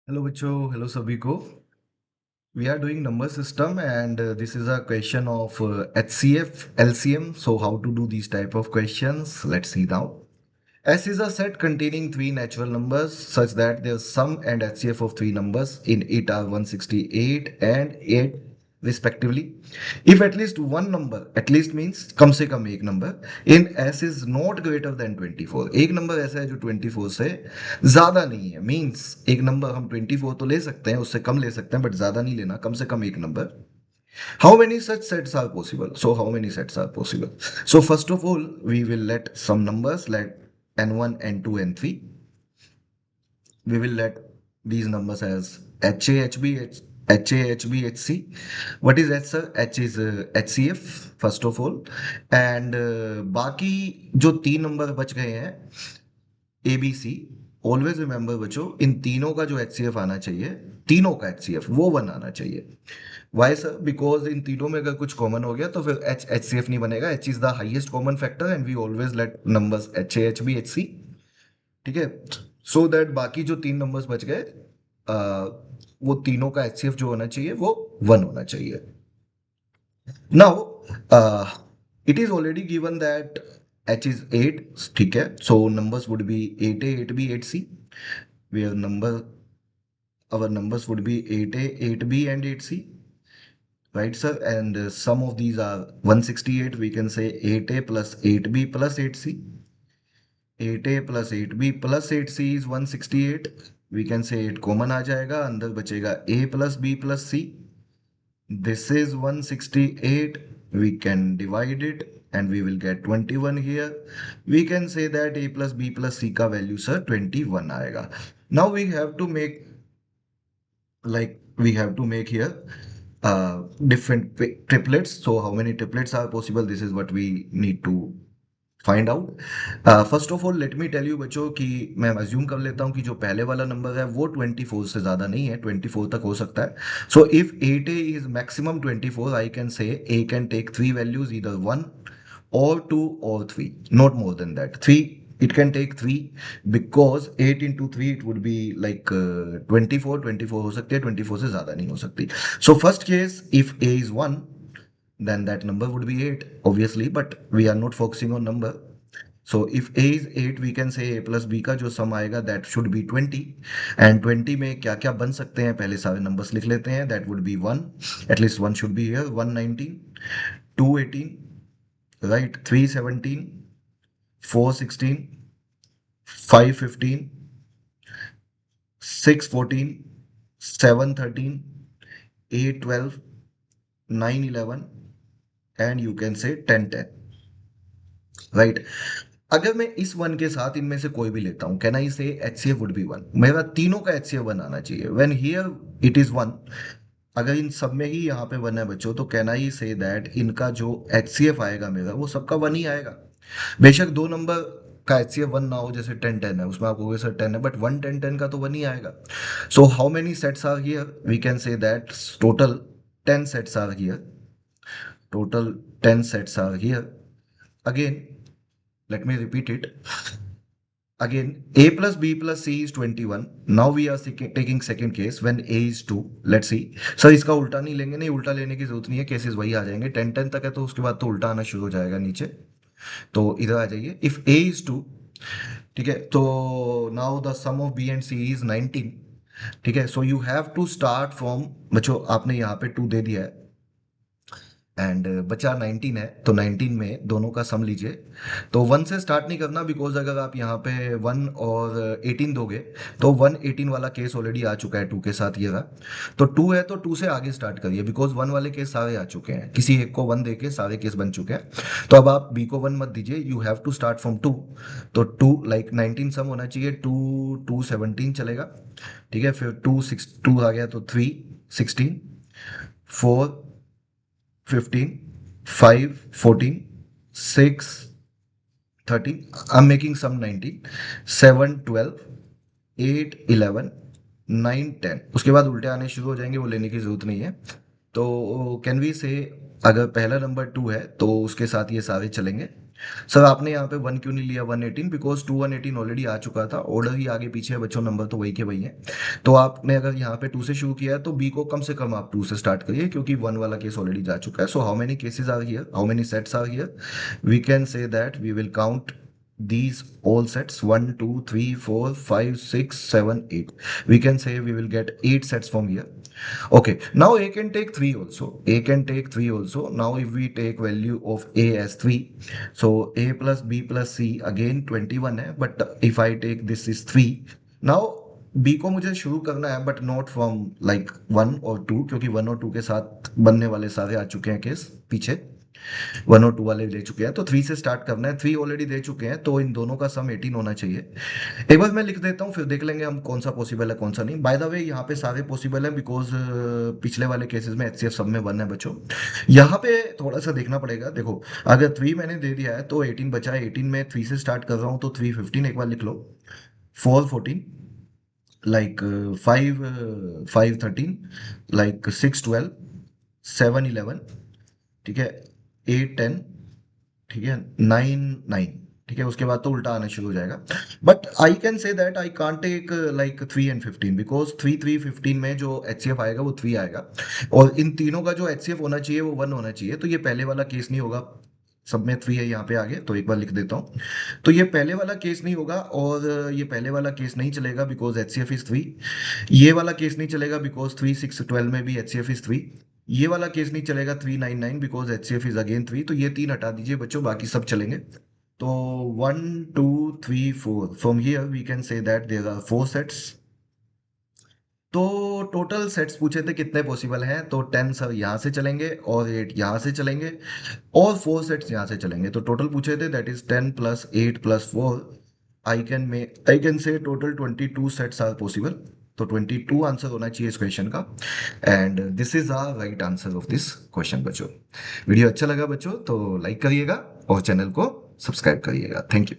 Hello बच्चों, hello सभी को। We are doing number system and this is a question of HCF, LCM. So how to do these type of questions? Let's see now. S is a set containing three natural numbers such that their sum and HCF of three numbers in it are 168 and 8 respectively. If at least one number, at least means कम से कम एक number in S is not greater than 24. एक number ऐसा है जो 24 से ज्यादा नहीं है, मीन्स एक नंबर हम 24 तो ले सकते हैं, उससे कम ले सकते हैं, बट ज्यादा नहीं लेना, कम से कम एक number. How many such sets are possible? So how many sets are possible? So first of all, we will let some numbers like n1, n2, n3. We will let these numbers as HA, HB, HA, HB, HC. What is H, sir? H is HCF first of all. And बाकी जो तीन number बच गए हैं A B C, always remember बच्चों, इन तीनों का जो HCF आना चाहिए, तीनों का HCF वो 1 आना चाहिए. Why sir? बिकॉज इन तीनों में अगर कुछ कॉमन हो गया तो फिर HCF नहीं बनेगा. H is the highest common factor and we always let numbers HA, HB, HC. ठीक है, सो दैट बाकी जो तीन नंबर्स बच गए, वो तीनों का HCF जो होना चाहिए वो 1 होना चाहिए. Now it is already given that H is 8. ठीक है, so numbers would be 8A, 8B, 8C, where our numbers would be 8A, 8B and 8C, right sir? And some of these are 168. We can say 8A plus 8B plus 8C. 8A plus 8B plus 8C is 168. We can say 8 common आ जाएगा, अंदर बचेगा A plus B plus C. This is 168. We can divide it and we will get 21 here. We can say that A plus B plus C का value sir 21 आएगा. Now we have to make, like we have to make here different triplets. So how many triplets are possible? This is what we need to find out. First of all let me tell you बच्चों कि मैं assume कर लेता हूं कि जो पहले वाला नंबर है वो 24 से ज्यादा नहीं है, 24 तक हो सकता है. So if 8A is maximum 24, I can say A can take three values, either 1 or 2 or 3, not more than that. 3, it can take 3 because 8 into 3 it would be like 24. 24 हो सकती है, 24 से ज्यादा नहीं हो सकती. So first case, if A is 1, then that number would be 8 obviously, but we are not focusing on number. So if A is 8, we can say A plus B का जो सम आएगा that should be 20. and 20 में क्या क्या बन सकते हैं, पहले सारे numbers लिख लेते हैं. That would be 1, at least 1 should be here. 119, 218, right? 317, 416, 515, 614, 713, 812, 911 and you can say 1010, right? अगर मैं इस 1 के साथ इनमें से कोई भी लेता हूं, कैन आई से HCF वुड बी 1? मेरा तीनों का HCF 1 आना चाहिए. व्हेन हियर इट इज 1, अगर इन सब में ही यहाँ पे 1 है बच्चों, तो कैन आई से दैट इनका जो HCF आएगा मेरा वो सबका 1 ही आएगा. बेशक दो नंबर का HCF 1 ना हो, जैसे 10 10 है, उसमें आप कहोगे सर 10 है, बट 1 10 10 का तो 1 ही आएगा. So how many sets are here? We can say that total 10 sets are here. Total 10 sets are here. Again, let me repeat it. Again, A plus B plus C is 21. Now we are taking second case when A is 2. Let's see. Sir इसका उल्टा नहीं लेंगे, नहीं उल्टा लेने की जरूरत नहीं है, केसेस वही आ जाएंगे. 10 10 तक है तो उसके बाद तो उल्टा आना शुरू हो जाएगा नीचे. तो इधर आ जाइए. इफ A is 2, ठीक है, तो now the sum of B and C is 19. ठीक है, so you have to start from, बच्चों आपने यहाँ पे 2 दे दिया है एंड बचा 19 है, तो 19 में दोनों का सम लीजिए. तो 1 से स्टार्ट नहीं करना, बिकॉज अगर आप यहाँ पे 1 और 18 दोगे तो 118 वाला केस ऑलरेडी आ चुका है 2 के साथ, ये रहा. तो 2 है तो 2 से आगे स्टार्ट करिए, बिकॉज 1 वाले केस सारे आ चुके हैं, किसी एक को 1 देके सारे केस बन चुके हैं. तो अब आप B को 1 मत दीजिए, you have to start from 2. तो 2 लाइक 19 सम होना चाहिए, 2 17 चलेगा. ठीक है, फिर 2 आ गया तो 3 16, 4 15, 5 14, 6 13. I'm making some 19, 7 12, 8 11, 9 10. उसके बाद उल्टे आने शुरू हो जाएंगे, वो लेने की जरूरत नहीं है. तो कैन वी से अगर पहला नंबर 2 है तो उसके साथ ये सारे चलेंगे. सर आपने यहाँ पे 1 क्यों नहीं लिया 118, बिकॉज 118 ऑलरेडी आ चुका था, ऑर्डर ही आगे पीछे है बच्चों, नंबर तो वही के वही है। तो आपने अगर यहाँ पे 2 से शुरू किया है तो बी को कम से कम आप 2 से स्टार्ट करिए, क्योंकि 1 वाला केस ऑलरेडी जा चुका है। So how many cases are here, how many sets are here, we can say that we will count these all sets 1 2 3 4 5 6 7 8, we can say we will get 8 sets from here. Okay, now A can take 3 also. A can take 3 also. Now if we take value of A as 3, so A plus B plus C again 21 है, but if I take this is 3. Now B को मुझे शुरू करना है but not from like 1 और 2, क्योंकि 1 और 2 के साथ बनने वाले सारे आ चुके हैं केस पीछे, 1 और 2 वाले दे चुके हैं, तो 3 से स्टार्ट करना है। 3 ऑलरेडी दे चुके हैं, तो इन दोनों का सम 18 होना चाहिए। एक बार मैं लिख देता हूँ, फिर देख लेंगे हम कौन सा पॉसिबल है कौन सा नहीं। बाय द वे यहाँ पे सारे पॉसिबल है, बिकॉज पिछले वाले केसेस में एचसीएफ सब में 1 है बच्चों। यहाँ पे थोड़ा सा देखना पड़ेगा। देखो अगर 3 मैंने दे दिया है तो 18 बचा है, 18 में 3 से स्टार्ट कर रहा हूँ तो 3 15, एक बार लिख लो, 4 14, लाइक 5 5 13, लाइक 6 12, 7 11, ठीक है, 8 10, ठीक है, 9 9, ठीक है, उसके बाद तो उल्टा आना शुरू हो जाएगा। But I can say that I can't take like 3 and 15, because 3 3 15 में जो एचसीएफ आएगा वो 3 आएगा, और इन तीनों का जो एचसीएफ होना चाहिए वो 1 होना चाहिए, तो ये पहले वाला केस नहीं होगा। सब में 3 है यहाँ पे आगे, तो एक बार लिख देता हूँ। तो ये पहले वाला केस नहीं होगा, और ये पहले वाला केस नहीं चलेगा बिकॉज एचसीएफ इज 3। ये वाला केस नहीं चलेगा बिकॉज 3 6 12 में भी एचसीएफ इज 3। ये वाला केस नहीं चलेगा 3 9 9, बिकॉज एचसीएफ इज अगेन 3। तो ये 3 हटा दीजिए बच्चों, बाकी सब चलेंगे। तो 1 2 3 4, from here we can say that there are 4 sets. तो टोटल सेट्स पूछे थे कितने पॉसिबल हैं, तो 10 सर यहाँ से चलेंगे, और 8 यहाँ से चलेंगे, और 4 सेट्स यहाँ से चलेंगे। तो टोटल पूछे थे that is 10 plus 8 plus 4, I can say total 22 sets are possible. तो 22 आंसर होना चाहिए इस क्वेश्चन का, and this is our right answer of this question बच्चों। वीडियो अच्छा लगा बच्चों तो लाइक करिएगा और चैनल को सब्सक्राइब करिएगा। Thank you.